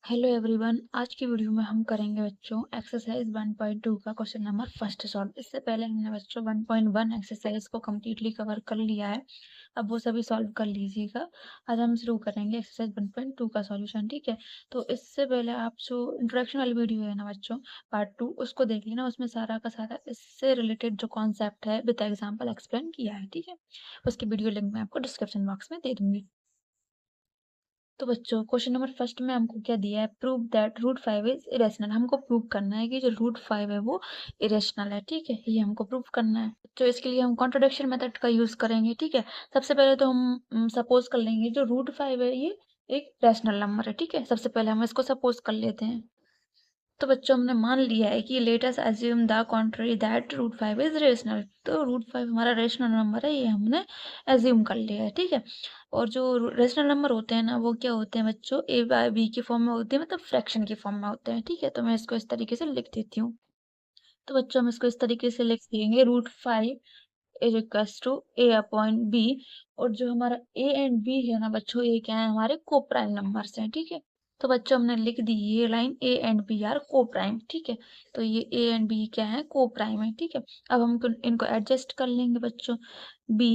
Hello everyone. आज की video में हम करेंगे बच्चों एक्सरसाइज 1.2 का क्वेश्चन नंबर फर्स्ट सॉल्व। इससे पहले हमने बच्चों 1.1 एक्सरसाइज को कम्प्लीटली कवर कर लिया है। अब वो सभी सॉल्व कर लीजिएगा। आज हम शुरू करेंगे एक्सरसाइज 1.2 का सॉल्यूशन। ठीक है, तो इससे पहले आप जो इंट्रोडक्शन वाली वीडियो है ना बच्चों, पार्ट 2, उसको देख लेना। उसमें सारा का सारा इससे रिलेटेड जो कॉन्सेप्ट है विद एग्जाम्पल एक्सप्लेन किया है। ठीक है, उसकी वीडियो लिंक मैं आपको डिस्क्रिप्शन बॉक्स में दे दूंगी। तो बच्चों क्वेश्चन नंबर फर्स्ट में हमको क्या दिया है, prove that root 5 is irrational. हमको प्रूव करना है कि जो रूट 5 है वो इरेशनल है। ठीक है, ये हमको प्रूव करना है। तो इसके लिए हम कॉन्ट्रोडिक्शन मेथड का यूज करेंगे। ठीक है, सबसे पहले तो हम सपोज कर लेंगे जो रूट 5 है ये एक रैशनल नंबर है। ठीक है, सबसे पहले हम इसको सपोज कर लेते हैं। तो बच्चों हमने मान लिया है कि let us assume the contrary that root 5 is rational. तो रूट 5 हमारा रेशनल नंबर है, ये हमने अज्यूम कर लिया है। ठीक है, और जो रेशनल नंबर होते हैं ना वो क्या होते हैं बच्चों, ए बाय बी की फॉर्म में होते हैं, मतलब फ्रैक्शन की फॉर्म में होते हैं। ठीक है, तो मैं इसको इस तरीके से लिख देती हूँ। तो बच्चों हम इसको इस तरीके से लिख देंगे, root 5 is equals to a upon b. और जो हमारा ए एंड बी है ना बच्चों, ये क्या है, हमारे को प्राइम नंबर्स हैं। ठीक है, तो बच्चों हमने लिख दी ये line, a and b are coprime. ठीक है, तो ये ए एंड बी क्या है, को प्राइम है। ठीक है, अब हम इनको एडजस्ट कर लेंगे बच्चों। बी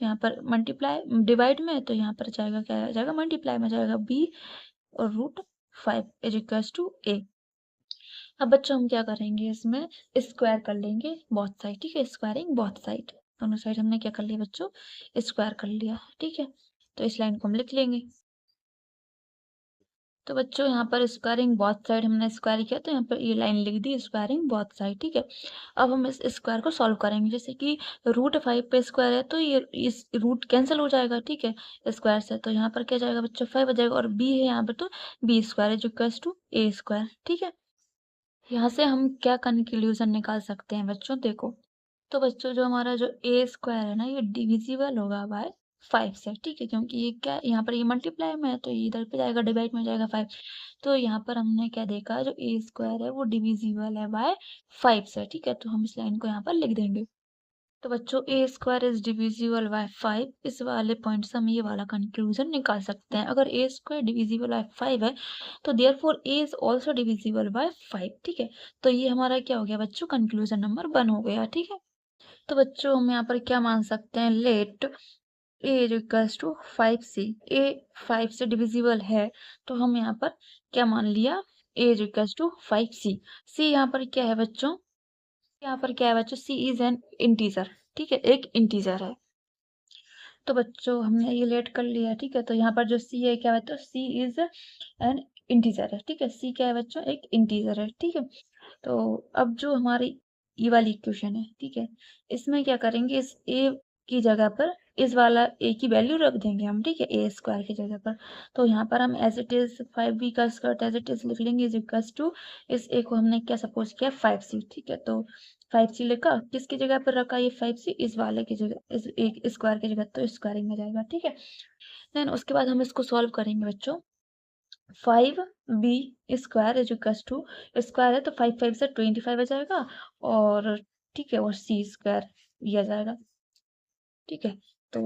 यहाँ पर मल्टीप्लाई डिवाइड में है, तो यहाँ पर जाएगा, क्या आ जाएगा, मल्टीप्लाई में जाएगा बी। और रूट 5 इज इक्वल्स टू ए। अब बच्चों हम क्या करेंगे, इसमें स्क्वायर कर लेंगे बोथ साइड। ठीक है, स्क्वायरिंग बोथ साइड, दोनों साइड हमने क्या कर लिया बच्चों, स्क्वायर कर लिया। ठीक है, तो इस लाइन को हम लिख लेंगे। तो बच्चों यहाँ पर स्क्वायरिंग बोथ साइड हमने स्क्वायर किया, तो यहाँ पर ये लाइन लिख दी, स्क्वायरिंग बोथ साइड। ठीक है, अब हम इस स्क्वायर को सॉल्व करेंगे। जैसे कि रूट 5 पे स्क्वायर है तो ये इस रूट कैंसिल हो जाएगा। ठीक है, स्क्वायर से, तो यहाँ पर क्या जाएगा बच्चों, 5 हो जाएगा। और बी है यहाँ पर, तो b square is equals to a square. ठीक है, यहाँ से हम क्या कंक्लूजन निकाल सकते हैं बच्चों, देखो। तो बच्चों जो हमारा जो ए स्क्वायर है ना, ये डिविजिबल होगा बाय 5 से। ठीक है, क्योंकि ये क्या, यहाँ पर ये मल्टीप्लाई में है तो ये इधर पे जाएगा, डिवाइड में जाएगा 5। तो यहाँ पर हमने क्या देखा, जो ए स्क्वायर है वो डिविजिबल है बाय 5 से। ठीक है, तो हम इस लाइन को यहाँ पर लिख देंगे। तो बच्चों ए स्क्वायर इज डिविजिबल बाय 5, इस वाले पॉइंट से हम ये वाला कंक्लूजन निकाल सकते हैं। अगर ए स्क्वायर डिविजिबल बाय 5 है तो therefore A is also divisible by 5। ठीक है, तो ये हमारा क्या हो गया बच्चों, कंक्लूजन नंबर 1 हो गया। ठीक है, तो बच्चों हम यहाँ पर क्या मान सकते हैं, let a equals to 5c। A 5 से डिविजिबल है, तो हम यहाँ पर क्या मान लिया, ए इक्वल्स टू 5c। c यहाँ पर क्या है बच्चों, यहाँ पर क्या है बच्चों, c इज एन इंटीजर। ठीक है, एक इंटीजर है। तो बच्चों हमने ये लेट कर लिया। ठीक है, तो यहाँ पर जो c है क्या है, तो c इज एन इंटीजर है। ठीक है, c क्या है बच्चों, एक इंटीजर है। ठीक है, तो अब जो हमारी ये वाली इक्वेशन है, ठीक है, इसमें क्या करेंगे, इस a की जगह पर इस वाला a की वैल्यू रख देंगे हम। ठीक है, ए स्क्वायर की जगह पर। तो यहाँ पर हम एज इट इज 5b का स्क्वायर एज इट इज लिख लेंगे, इज इक्वल्स टू इस a को हमने क्या सपोज किया, 5c। ठीक है, तो 5c लिखा, किसकी जगह पर रखा, ये 5c इस वाले की जगह, इस एक स्क्वायर की जगह, तो स्क्वायरिंग में जाएगा। ठीक है, देन उसके बाद हम इसको सॉल्व करेंगे बच्चों। 5b square is equals to, square है तो 5 5 से 25 आ जाएगा। और ठीक है, और c स्क्वायर दिया जाएगा। ठीक है, तो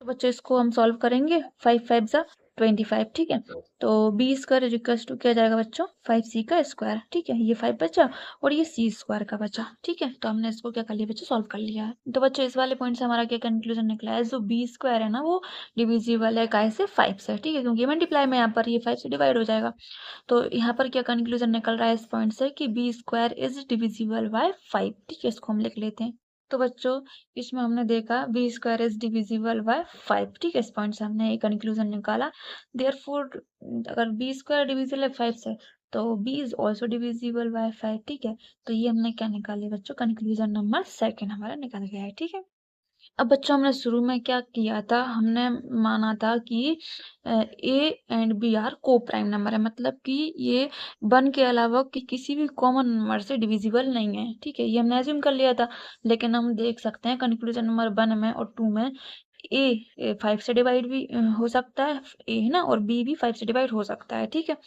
बच्चों इसको हम सॉल्व करेंगे, 5 5 जा 25। ठीक है, तो b square is equals to क्या जाएगा बच्चों, 5c का स्क्वायर। ठीक है, ये 5 बचा और ये c स्क्वायर का बचा। ठीक है, तो हमने इसको क्या कर लिया बच्चों, सॉल्व कर लिया है। तो बच्चों इस वाले पॉइंट से हमारा क्या कंक्लूजन निकला है, जो b स्क्वायर है ना वो डिविजिबल है काय से, 5 से। ठीक है, क्योंकि मल्टीप्लाई में यहाँ पर ये 5 से डिवाइड हो जाएगा। तो यहाँ पर क्या कंक्लूजन निकल रहा है इस पॉइंट से, कि b square is divisible by 5। ठीक है, इसको हम लिख लेते हैं। तो बच्चों इसमें हमने देखा b square is divisible by 5। ठीक है, इस पॉइंट से हमने एक कंक्लूजन निकाला। देयरफॉर अगर बी स्क्वायर डिविजिबल है 5 से, तो b is also divisible by 5। ठीक है, तो ये हमने क्या निकाली बच्चों, कंक्लूजन नंबर 2 हमारा निकल गया है। ठीक है, अब बच्चों हमने शुरू में क्या किया था, हमने माना था कि ए एंड बी आर को प्राइम नंबर है, मतलब कि ये 1 के अलावा किसी भी कॉमन नंबर से डिविजिबल नहीं है। ठीक है, ये हमने एज्यूम कर लिया था। लेकिन हम देख सकते हैं कंक्लूजन नंबर 1 में और 2 में ए 5 से डिवाइड भी हो सकता है, ए है ना, और बी भी 5 से डिवाइड हो सकता है। ठीक है,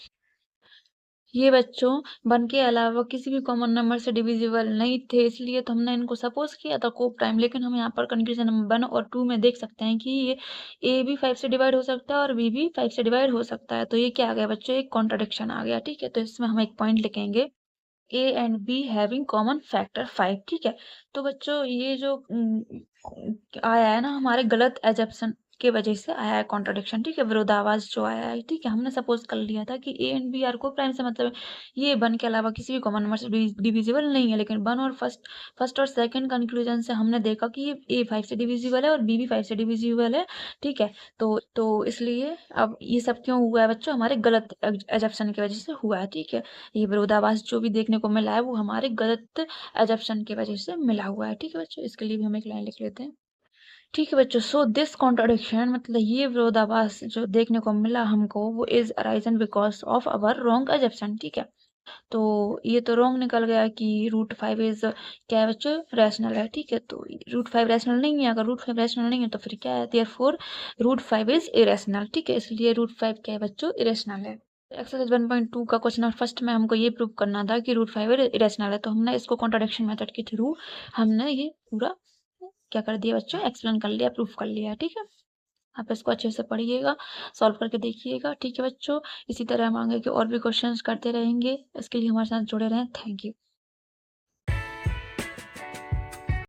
ये बच्चों 1 के अलावा किसी भी कॉमन नंबर से डिविजिबल नहीं थे, इसलिए तो हमने इनको सपोज किया था को प्राइम। लेकिन हम यहाँ पर कंक्लूजन नंबर 1 और 2 में देख सकते हैं कि ये ए भी 5 से डिवाइड हो सकता है और बी भी 5 से डिवाइड हो सकता है। तो ये क्या आ गया बच्चों, एक कॉन्ट्रडिक्शन आ गया। ठीक है, तो इसमें हम एक पॉइंट लिखेंगे, ए and be having common factor 5। ठीक है, तो बच्चों ये जो आया है ना हमारे गलत एजप्शन के वजह से आया है कॉन्ट्रडिक्शन। ठीक है, विरोधाभास जो आया है। ठीक है, हमने सपोज कर लिया था कि ए एंड बी आर को प्राइम से मतलब ये 1 के अलावा किसी भी कॉमन नंबर से डिविजिबल नहीं है। लेकिन 1 और फर्स्ट और सेकंड कंक्लूजन से हमने देखा कि ये ए 5 से डिविजिबल है और बी भी 5 से डिविजिबल है। ठीक है, तो इसलिए अब ये सब क्यों हुआ है बच्चों, हमारे गलत एजप्शन की वजह से हुआ है। ठीक है, ये विरोधाभास जो भी देखने को मिला है वो हमारे गलत एजप्शन की वजह से मिला हुआ है। ठीक है बच्चों, इसके लिए भी हम एक लाइन लिख लेते हैं। ठीक है बच्चों, सो दिस कॉन्ट्रडिक्शन मतलब ये विरोधाभास जो देखने को मिला हमको वो is arisen because of our wrong assumption. ठीक है, तो ये तो रॉन्ग निकल गया कि √5 इज क्या है बच्चों, रैशनल है। ठीक है, तो √5 रैशनल नहीं है। अगर √5 रैशनल नहीं है तो फिर क्या है, देयरफॉर √5 इज इरेशनल। ठीक है, इसलिए √5 क्या है बच्चों, इरेशनल है। एक्सरसाइज 1.2 का क्वेश्चन फर्स्ट में हमको ये प्रूव करना था कि √5 इरेशनल है, तो हमने इसको कॉन्ट्रडिक्शन मेथड के थ्रू हमने ये पूरा क्या कर दिया बच्चों, एक्सप्लेन कर लिया, प्रूफ कर लिया। ठीक है, आप इसको अच्छे से पढ़िएगा, सॉल्व करके देखिएगा। ठीक है बच्चों, इसी तरह हम आगे के और भी क्वेश्चंस करते रहेंगे, इसके लिए हमारे साथ जुड़े रहें। Thank you.